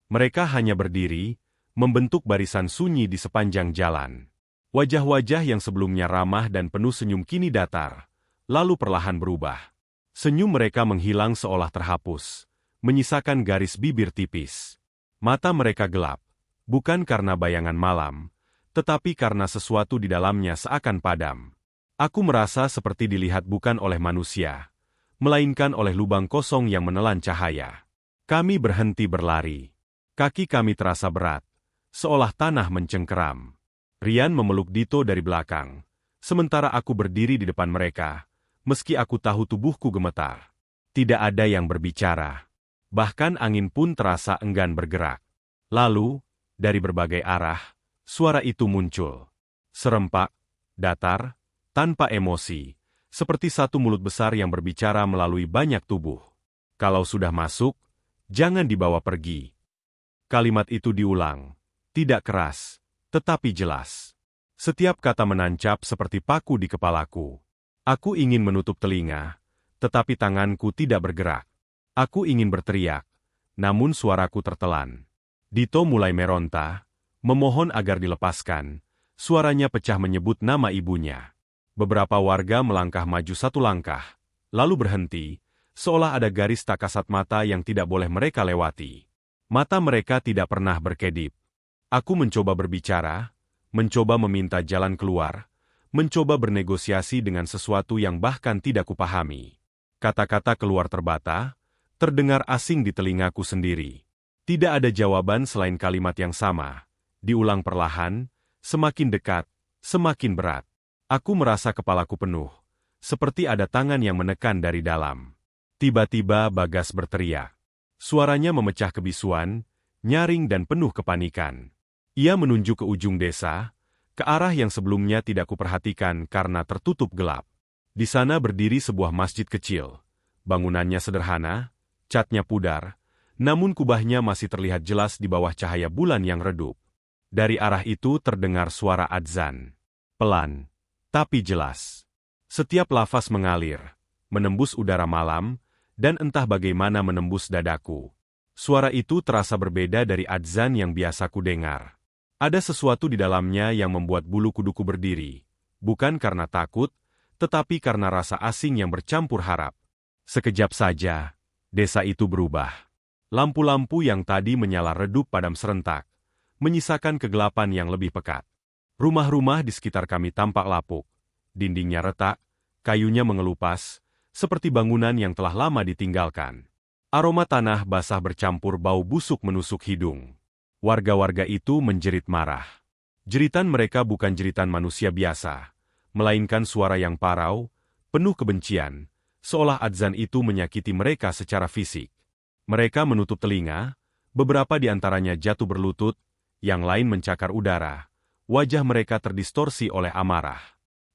Mereka hanya berdiri, membentuk barisan sunyi di sepanjang jalan. Wajah-wajah yang sebelumnya ramah dan penuh senyum kini datar, lalu perlahan berubah. Senyum mereka menghilang seolah terhapus, menyisakan garis bibir tipis. Mata mereka gelap, bukan karena bayangan malam, tetapi karena sesuatu di dalamnya seakan padam. Aku merasa seperti dilihat bukan oleh manusia, melainkan oleh lubang kosong yang menelan cahaya. Kami berhenti berlari. Kaki kami terasa berat, seolah tanah mencengkeram. Rian memeluk Dito dari belakang, sementara aku berdiri di depan mereka. Meski aku tahu tubuhku gemetar. Tidak ada yang berbicara. Bahkan angin pun terasa enggan bergerak. Lalu, dari berbagai arah, suara itu muncul. Serempak, datar, tanpa emosi, seperti satu mulut besar yang berbicara melalui banyak tubuh. Kalau sudah masuk, jangan dibawa pergi. Kalimat itu diulang, tidak keras, tetapi jelas. Setiap kata menancap seperti paku di kepalaku. Aku ingin menutup telinga, tetapi tanganku tidak bergerak. Aku ingin berteriak, namun suaraku tertelan. Dito mulai meronta, memohon agar dilepaskan. Suaranya pecah menyebut nama ibunya. Beberapa warga melangkah maju 1 langkah, lalu berhenti, seolah ada garis tak kasat mata yang tidak boleh mereka lewati. Mata mereka tidak pernah berkedip. Aku mencoba berbicara, mencoba meminta jalan keluar, mencoba bernegosiasi dengan sesuatu yang bahkan tidak kupahami. Kata-kata keluar terbata, terdengar asing di telingaku sendiri. Tidak ada jawaban selain kalimat yang sama. Diulang perlahan, semakin dekat, semakin berat. Aku merasa kepalaku penuh, seperti ada tangan yang menekan dari dalam. Tiba-tiba Bagas berteriak. Suaranya memecah kebisuan, nyaring dan penuh kepanikan. Ia menunjuk ke ujung desa, ke arah yang sebelumnya tidak kuperhatikan karena tertutup gelap. Di sana berdiri sebuah masjid kecil. Bangunannya sederhana, catnya pudar, namun kubahnya masih terlihat jelas di bawah cahaya bulan yang redup. Dari arah itu terdengar suara adzan. Pelan, tapi jelas. Setiap lafaz mengalir, menembus udara malam, dan entah bagaimana menembus dadaku. Suara itu terasa berbeda dari adzan yang biasa kudengar. Ada sesuatu di dalamnya yang membuat bulu kuduku berdiri, bukan karena takut, tetapi karena rasa asing yang bercampur harap. Sekejap saja, desa itu berubah. Lampu-lampu yang tadi menyala redup padam serentak, menyisakan kegelapan yang lebih pekat. Rumah-rumah di sekitar kami tampak lapuk, dindingnya retak, kayunya mengelupas, seperti bangunan yang telah lama ditinggalkan. Aroma tanah basah bercampur bau busuk menusuk hidung. Warga-warga itu menjerit marah. Jeritan mereka bukan jeritan manusia biasa, melainkan suara yang parau, penuh kebencian, seolah adzan itu menyakiti mereka secara fisik. Mereka menutup telinga, beberapa di antaranya jatuh berlutut, yang lain mencakar udara. Wajah mereka terdistorsi oleh amarah.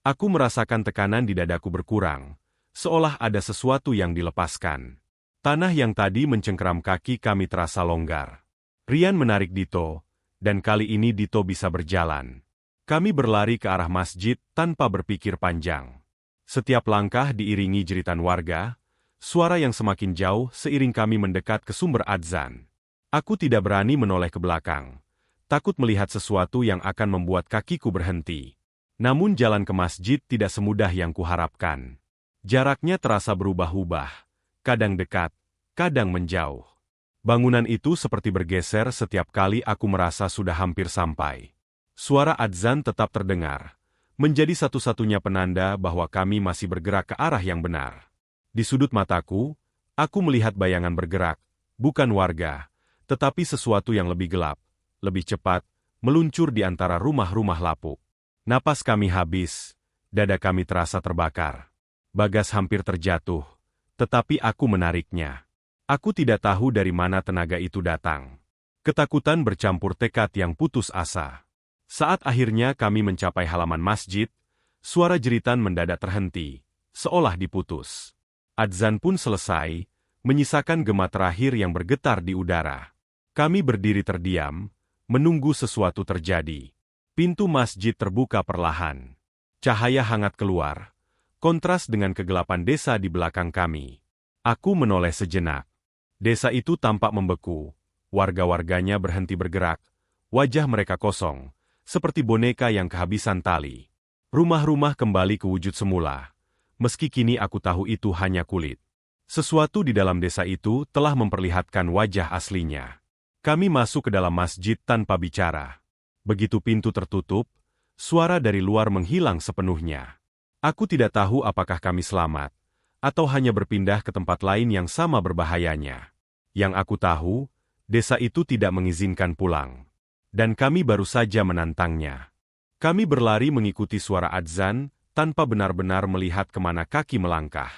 Aku merasakan tekanan di dadaku berkurang, seolah ada sesuatu yang dilepaskan. Tanah yang tadi mencengkeram kaki kami terasa longgar. Rian menarik Dito, dan kali ini Dito bisa berjalan. Kami berlari ke arah masjid tanpa berpikir panjang. Setiap langkah diiringi jeritan warga, suara yang semakin jauh seiring kami mendekat ke sumber adzan. Aku tidak berani menoleh ke belakang, takut melihat sesuatu yang akan membuat kakiku berhenti. Namun jalan ke masjid tidak semudah yang kuharapkan. Jaraknya terasa berubah-ubah, kadang dekat, kadang menjauh. Bangunan itu seperti bergeser setiap kali aku merasa sudah hampir sampai. Suara adzan tetap terdengar, menjadi satu-satunya penanda bahwa kami masih bergerak ke arah yang benar. Di sudut mataku, aku melihat bayangan bergerak, bukan warga, tetapi sesuatu yang lebih gelap, lebih cepat, meluncur di antara rumah-rumah lapuk. Napas kami habis, dada kami terasa terbakar. Bagas hampir terjatuh, tetapi aku menariknya. Aku tidak tahu dari mana tenaga itu datang. Ketakutan bercampur tekad yang putus asa. Saat akhirnya kami mencapai halaman masjid, suara jeritan mendadak terhenti, seolah diputus. Adzan pun selesai, menyisakan gema terakhir yang bergetar di udara. Kami berdiri terdiam, menunggu sesuatu terjadi. Pintu masjid terbuka perlahan. Cahaya hangat keluar, kontras dengan kegelapan desa di belakang kami. Aku menoleh sejenak. Desa itu tampak membeku. Warga-warganya berhenti bergerak. Wajah mereka kosong, seperti boneka yang kehabisan tali. Rumah-rumah kembali ke wujud semula. Meski kini aku tahu itu hanya kulit. Sesuatu di dalam desa itu telah memperlihatkan wajah aslinya. Kami masuk ke dalam masjid tanpa bicara. Begitu pintu tertutup, suara dari luar menghilang sepenuhnya. Aku tidak tahu apakah kami selamat, atau hanya berpindah ke tempat lain yang sama berbahayanya. Yang aku tahu, desa itu tidak mengizinkan pulang. Dan kami baru saja menantangnya. Kami berlari mengikuti suara adzan, tanpa benar-benar melihat kemana kaki melangkah.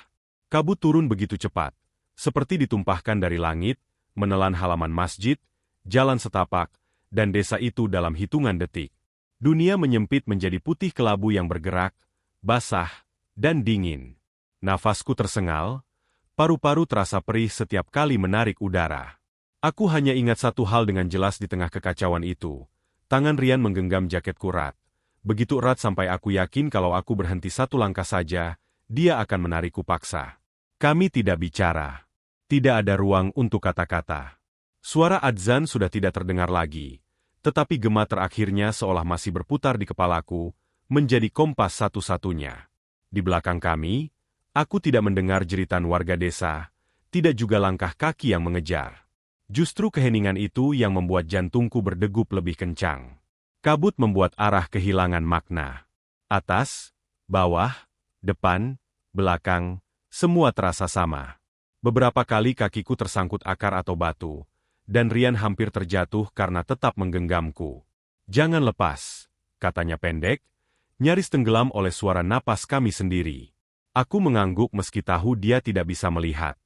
Kabut turun begitu cepat, seperti ditumpahkan dari langit, menelan halaman masjid, jalan setapak, dan desa itu dalam hitungan detik. Dunia menyempit menjadi putih kelabu yang bergerak, basah, dan dingin. Nafasku tersengal, paru-paru terasa perih setiap kali menarik udara. Aku hanya ingat satu hal dengan jelas di tengah kekacauan itu. Tangan Rian menggenggam jaketku erat. Begitu erat sampai aku yakin kalau aku berhenti satu langkah saja, dia akan menarikku paksa. Kami tidak bicara. Tidak ada ruang untuk kata-kata. Suara adzan sudah tidak terdengar lagi, tetapi gema terakhirnya seolah masih berputar di kepalaku, menjadi kompas satu-satunya. Di belakang kami, aku tidak mendengar jeritan warga desa, tidak juga langkah kaki yang mengejar. Justru keheningan itu yang membuat jantungku berdegup lebih kencang. Kabut membuat arah kehilangan makna. Atas, bawah, depan, belakang, semua terasa sama. Beberapa kali kakiku tersangkut akar atau batu, dan Rian hampir terjatuh karena tetap menggenggamku. "Jangan lepas," katanya pendek, nyaris tenggelam oleh suara napas kami sendiri. Aku mengangguk meski tahu dia tidak bisa melihat.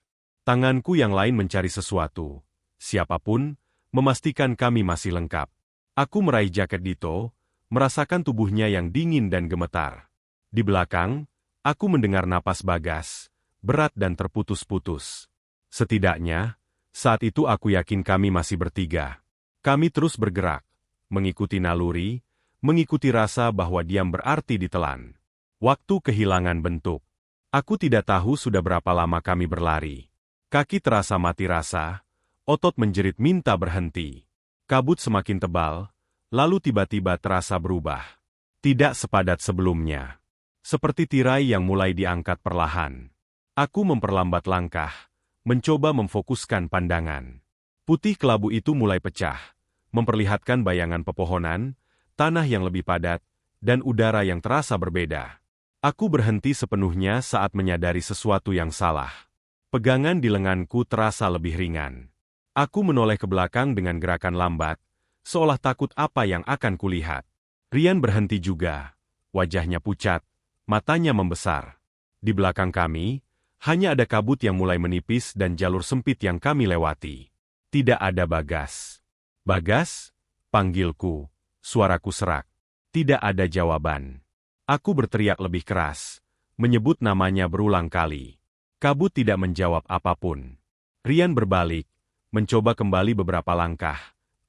Tanganku yang lain mencari sesuatu. Siapapun, memastikan kami masih lengkap. Aku meraih jaket Dito, merasakan tubuhnya yang dingin dan gemetar. Di belakang, aku mendengar napas Bagas, berat dan terputus-putus. Setidaknya, saat itu aku yakin kami masih bertiga. Kami terus bergerak, mengikuti naluri, mengikuti rasa bahwa diam berarti ditelan. Waktu kehilangan bentuk. Aku tidak tahu sudah berapa lama kami berlari. Kaki terasa mati rasa, otot menjerit minta berhenti. Kabut semakin tebal, lalu tiba-tiba terasa berubah. Tidak sepadat sebelumnya. Seperti tirai yang mulai diangkat perlahan. Aku memperlambat langkah, mencoba memfokuskan pandangan. Putih kelabu itu mulai pecah, memperlihatkan bayangan pepohonan, tanah yang lebih padat, dan udara yang terasa berbeda. Aku berhenti sepenuhnya saat menyadari sesuatu yang salah. Pegangan di lenganku terasa lebih ringan. Aku menoleh ke belakang dengan gerakan lambat, seolah takut apa yang akan kulihat. Rian berhenti juga, wajahnya pucat, matanya membesar. Di belakang kami, hanya ada kabut yang mulai menipis dan jalur sempit yang kami lewati. Tidak ada Bagas. "Bagas?" panggilku, suaraku serak. Tidak ada jawaban. Aku berteriak lebih keras, menyebut namanya berulang kali. Kabut tidak menjawab apapun. Rian berbalik, mencoba kembali beberapa langkah,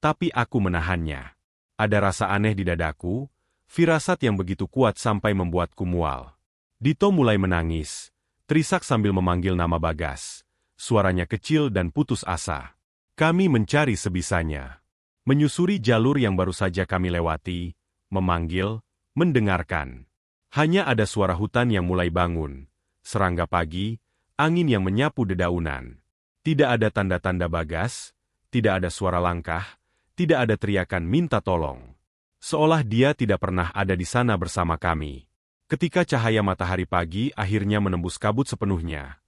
tapi aku menahannya. Ada rasa aneh di dadaku, firasat yang begitu kuat sampai membuatku mual. Dito mulai menangis, terisak sambil memanggil nama Bagas. Suaranya kecil dan putus asa. Kami mencari sebisanya. Menyusuri jalur yang baru saja kami lewati, memanggil, mendengarkan. Hanya ada suara hutan yang mulai bangun, serangga pagi, angin yang menyapu dedaunan. Tidak ada tanda-tanda Bagas, tidak ada suara langkah, tidak ada teriakan minta tolong. Seolah dia tidak pernah ada di sana bersama kami. Ketika cahaya matahari pagi akhirnya menembus kabut sepenuhnya,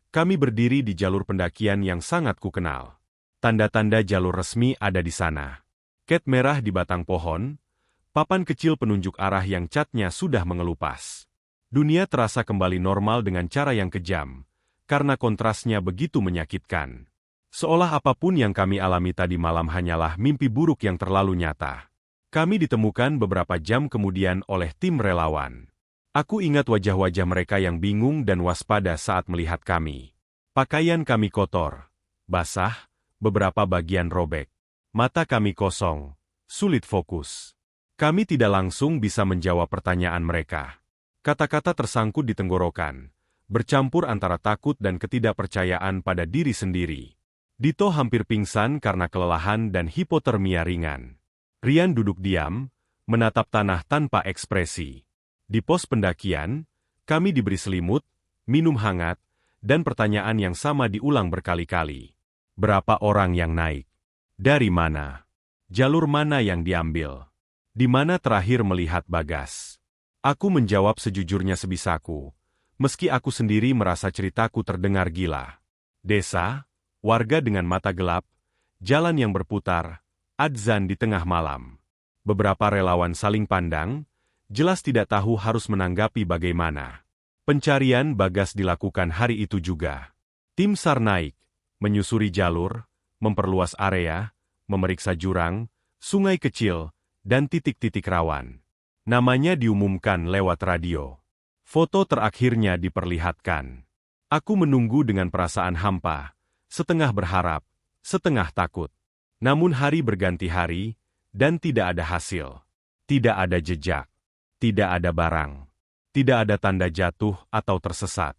kami berdiri di jalur pendakian yang sangat kukenal. Tanda-tanda jalur resmi ada di sana. Cat merah di batang pohon, papan kecil penunjuk arah yang catnya sudah mengelupas. Dunia terasa kembali normal dengan cara yang kejam, karena kontrasnya begitu menyakitkan. Seolah apapun yang kami alami tadi malam hanyalah mimpi buruk yang terlalu nyata. Kami ditemukan beberapa jam kemudian oleh tim relawan. Aku ingat wajah-wajah mereka yang bingung dan waspada saat melihat kami. Pakaian kami kotor, basah, beberapa bagian robek. Mata kami kosong, sulit fokus. Kami tidak langsung bisa menjawab pertanyaan mereka. Kata-kata tersangkut di tenggorokan, bercampur antara takut dan ketidakpercayaan pada diri sendiri. Dito hampir pingsan karena kelelahan dan hipotermia ringan. Rian duduk diam, menatap tanah tanpa ekspresi. Di pos pendakian, kami diberi selimut, minum hangat, dan pertanyaan yang sama diulang berkali-kali. Berapa orang yang naik? Dari mana? Jalur mana yang diambil? Di mana terakhir melihat Bagas? Aku menjawab sejujurnya sebisaku, meski aku sendiri merasa ceritaku terdengar gila. Desa, warga dengan mata gelap, jalan yang berputar, adzan di tengah malam. Beberapa relawan saling pandang, jelas tidak tahu harus menanggapi bagaimana. Pencarian Bagas dilakukan hari itu juga. Tim SAR naik, menyusuri jalur, memperluas area, memeriksa jurang, sungai kecil, dan titik-titik rawan. Namanya diumumkan lewat radio. Foto terakhirnya diperlihatkan. Aku menunggu dengan perasaan hampa, setengah berharap, setengah takut. Namun hari berganti hari, dan tidak ada hasil. Tidak ada jejak. Tidak ada barang. Tidak ada tanda jatuh atau tersesat.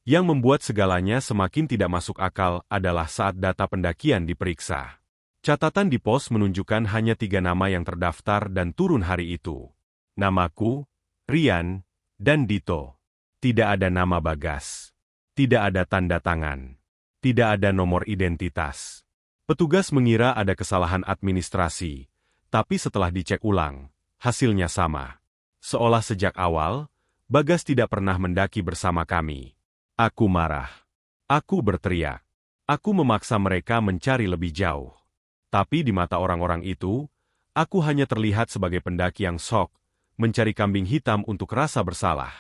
Yang membuat segalanya semakin tidak masuk akal adalah saat data pendakian diperiksa. Catatan di pos menunjukkan hanya 3 nama yang terdaftar dan turun hari itu. Namaku, Rian, dan Dito. Tidak ada nama Bagas. Tidak ada tanda tangan. Tidak ada nomor identitas. Petugas mengira ada kesalahan administrasi, tapi setelah dicek ulang, hasilnya sama. Seolah sejak awal, Bagas tidak pernah mendaki bersama kami. Aku marah. Aku berteriak. Aku memaksa mereka mencari lebih jauh. Tapi di mata orang-orang itu, aku hanya terlihat sebagai pendaki yang sok, mencari kambing hitam untuk rasa bersalah.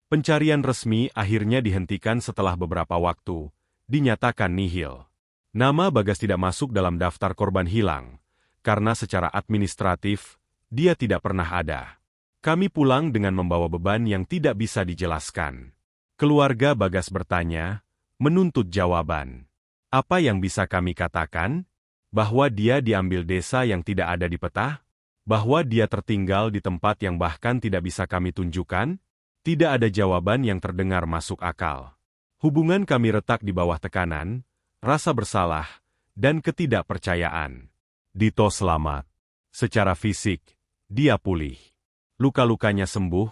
Pencarian resmi akhirnya dihentikan setelah beberapa waktu, dinyatakan nihil. Nama Bagas tidak masuk dalam daftar korban hilang, karena secara administratif, dia tidak pernah ada. Kami pulang dengan membawa beban yang tidak bisa dijelaskan. Keluarga Bagas bertanya, menuntut jawaban. Apa yang bisa kami katakan? Bahwa dia diambil desa yang tidak ada di peta? Bahwa dia tertinggal di tempat yang bahkan tidak bisa kami tunjukkan? Tidak ada jawaban yang terdengar masuk akal. Hubungan kami retak di bawah tekanan, rasa bersalah, dan ketidakpercayaan. Dito selamat. Secara fisik, dia pulih. Luka-lukanya sembuh,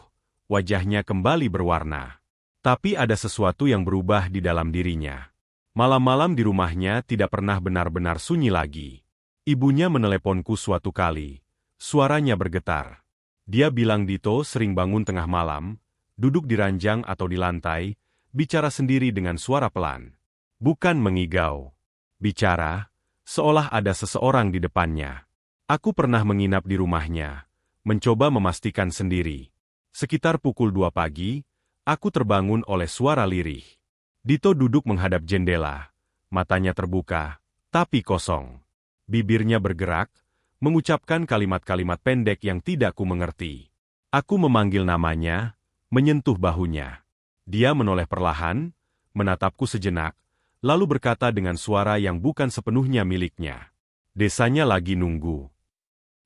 wajahnya kembali berwarna. Tapi ada sesuatu yang berubah di dalam dirinya. Malam-malam di rumahnya tidak pernah benar-benar sunyi lagi. Ibunya meneleponku suatu kali. Suaranya bergetar. Dia bilang Dito sering bangun tengah malam, duduk di ranjang atau di lantai, bicara sendiri dengan suara pelan. Bukan mengigau. Bicara, seolah ada seseorang di depannya. Aku pernah menginap di rumahnya, mencoba memastikan sendiri. Sekitar pukul 2 pagi, aku terbangun oleh suara lirih. Dito duduk menghadap jendela, matanya terbuka, tapi kosong. Bibirnya bergerak, mengucapkan kalimat-kalimat pendek yang tidak ku mengerti. Aku memanggil namanya, menyentuh bahunya. Dia menoleh perlahan, menatapku sejenak, lalu berkata dengan suara yang bukan sepenuhnya miliknya. Desanya lagi nunggu.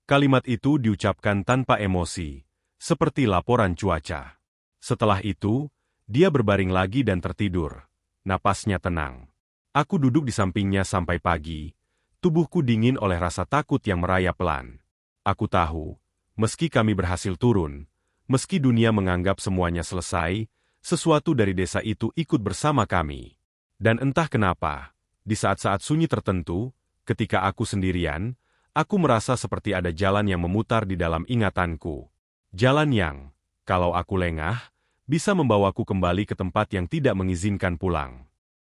Kalimat itu diucapkan tanpa emosi, seperti laporan cuaca. Setelah itu, dia berbaring lagi dan tertidur. Napasnya tenang. Aku duduk di sampingnya sampai pagi, tubuhku dingin oleh rasa takut yang merayap pelan. Aku tahu, meski kami berhasil turun, Meski dunia menganggap semuanya selesai, sesuatu dari desa itu ikut bersama kami. Dan entah kenapa, di saat-saat sunyi tertentu, ketika aku sendirian, aku merasa seperti ada jalan yang memutar di dalam ingatanku. Jalan yang, kalau aku lengah, bisa membawaku kembali ke tempat yang tidak mengizinkan pulang.